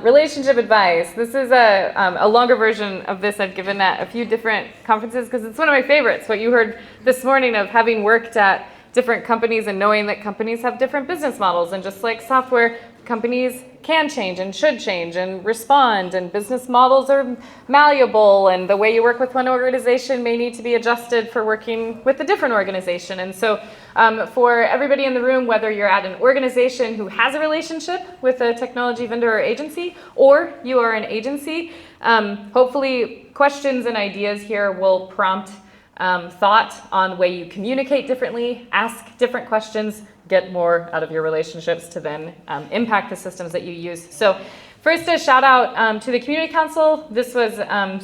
Relationship advice. This is a longer version of this I've given at a few different conferences because it's one of my favorites. What you heard this morning of having worked at different companies and knowing that companies have different business models, and just like software, companies can change and should change and respond, and business models are malleable, and the way you work with one organization may need to be adjusted for working with a different organization. And so for everybody in the room, whether you're at an organization who has a relationship with a technology vendor or agency, or you are an agency, hopefully questions and ideas here will prompt thought on the way you communicate differently, ask different questions, get more out of your relationships to then impact the systems that you use. So first, a shout out to the Community Council. This was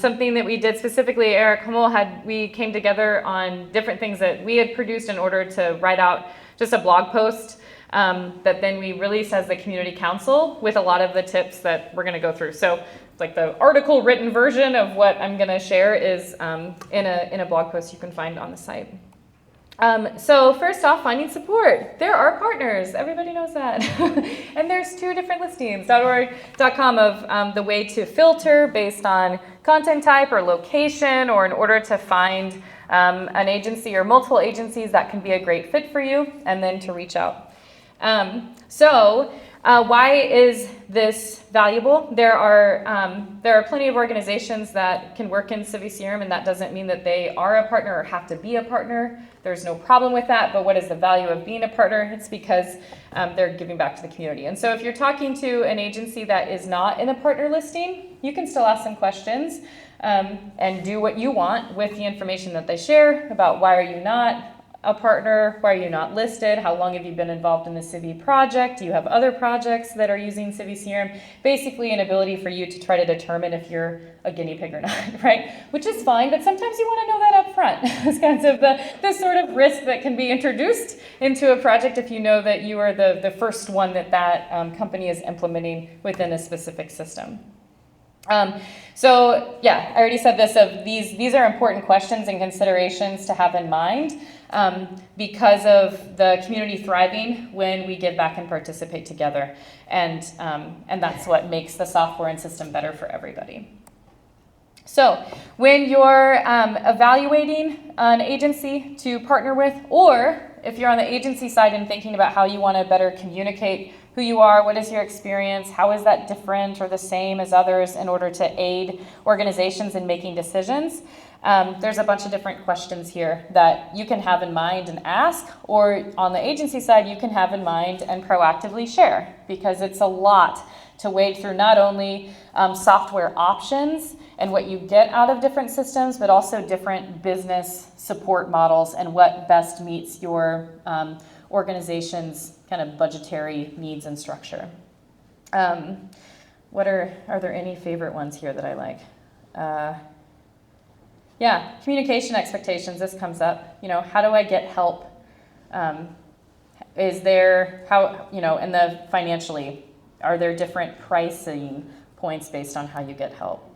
something that we did specifically. Eric Hummel we came together on different things that we had produced in order to write out just a blog post that then we released as the Community Council with a lot of the tips that we're going to go through. So like the article written version of what I'm going to share is in a blog post you can find on the site. So first off, finding support. There are partners. Everybody knows that. And there's 2 different listings, .org.com of the way to filter based on content type or location, or in order to find an agency or multiple agencies that can be a great fit for you, and then to reach out. Why is this valuable? There are plenty of organizations that can work in CiviCRM, and that doesn't mean that they are a partner or have to be a partner. There's no problem with that, but what is the value of being a partner? It's because they're giving back to the community. And so if you're talking to an agency that is not in a partner listing, you can still ask some questions and do what you want with the information that they share about why are you not a partner, why are you not listed, how long have you been involved in the Civi project, do you have other projects that are using CiviCRM, basically an ability for you to try to determine if you're a guinea pig or not, right? Which is fine, but sometimes you want to know that up front. It's kind of the sort of risk that can be introduced into a project if you know that you are the first one that company is implementing within a specific system. So yeah, I already said this, of these are important questions and considerations to have in mind because of the community thriving when we give back and participate together. And that's what makes the software and system better for everybody. So when you're evaluating an agency to partner with, or if you're on the agency side and thinking about how you want to better communicate who you are, what is your experience, how is that different or the same as others in order to aid organizations in making decisions, there's a bunch of different questions here that you can have in mind and ask, or on the agency side you can have in mind and proactively share, because it's a lot to wade through not only software options and what you get out of different systems, but also different business support models and what best meets your organization's kind of budgetary needs and structure. Are there any favorite ones here that I like? Yeah, communication expectations, this comes up. How do I get help? Is there, and the financially, are there different pricing points based on how you get help?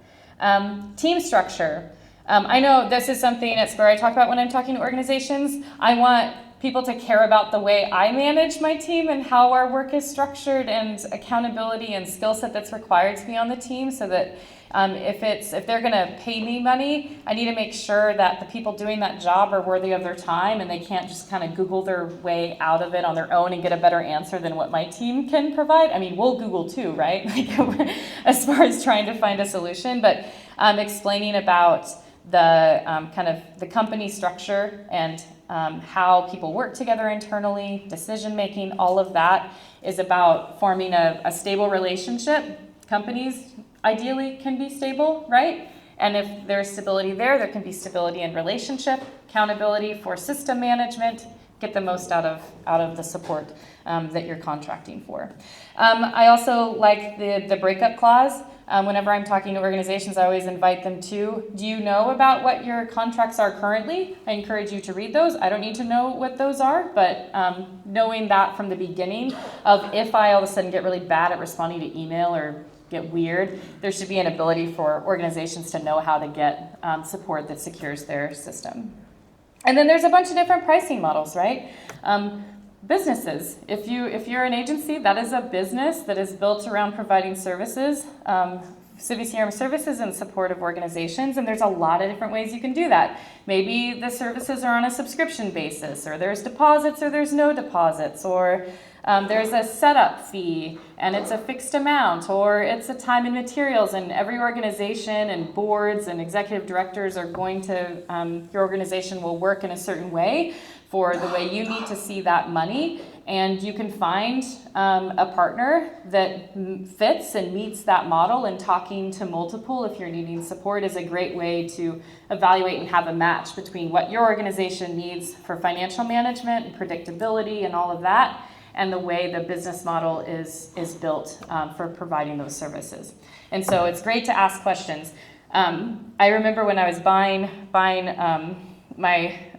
Team structure. I know this is something at Skvare I talk about when I'm talking to organizations. I want people to care about the way I manage my team and how our work is structured, and accountability and skill set that's required to be on the team, so that if they're going to pay me money, I need to make sure that the people doing that job are worthy of their time, and they can't just kind of Google their way out of it on their own and get a better answer than what my team can provide. I mean, we'll Google too, right? As far as trying to find a solution, but explaining about the kind of the company structure and how people work together internally, decision making, all of that is about forming a stable relationship. Companies ideally can be stable, right? And if there's stability there can be stability in relationship, accountability for system management, get the most out of the support that you're contracting for. I also like the breakup clause. Whenever I'm talking to organizations, I always invite them to, do you know about what your contracts are currently? I encourage you to read those. I don't need to know what those are, but knowing that from the beginning of, if I all of a sudden get really bad at responding to email or get weird, there should be an ability for organizations to know how to get support that secures their system. And then there's a bunch of different pricing models, right? businesses. If you're an agency, that is a business that is built around providing services, CiviCRM services in support of organizations, and there's a lot of different ways you can do that. Maybe the services are on a subscription basis, or there's deposits or there's no deposits, or there's a setup fee and it's a fixed amount, or it's a time and materials, and every organization and boards and executive directors are going to, your organization will work in a certain way for the way you need to see that money, and you can find a partner that fits and meets that model, and talking to multiple if you're needing support is a great way to evaluate and have a match between what your organization needs for financial management and predictability and all of that, and the way the business model is built for providing those services. And so it's great to ask questions. I remember when I was buying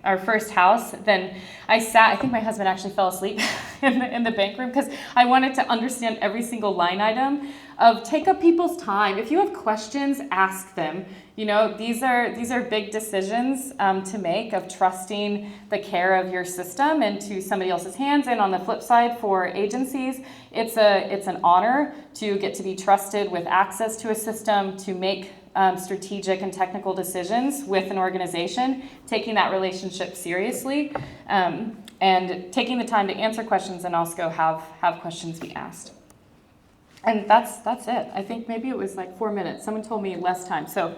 our first house, then I think my husband actually fell asleep in the bank room, because I wanted to understand every single line item of take up people's time. If you have questions, ask them. You know, these are big decisions to make, of trusting the care of your system into somebody else's hands. And on the flip side, for agencies, it's an honor to get to be trusted with access to a system to make strategic and technical decisions with an organization, taking that relationship seriously, and taking the time to answer questions and also have questions be asked. And that's it. I think maybe it was like 4 minutes. Someone told me less time, so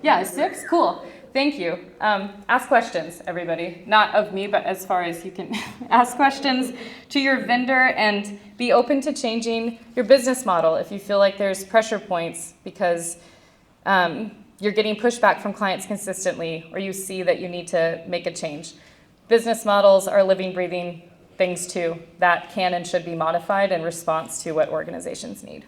yeah, 6? Cool. Thank you. Ask questions, everybody. Not of me, but as far as you can ask questions to your vendor, and be open to changing your business model if you feel like there's pressure points because you're getting pushback from clients consistently, or you see that you need to make a change. Business models are living, breathing things too that can and should be modified in response to what organizations need.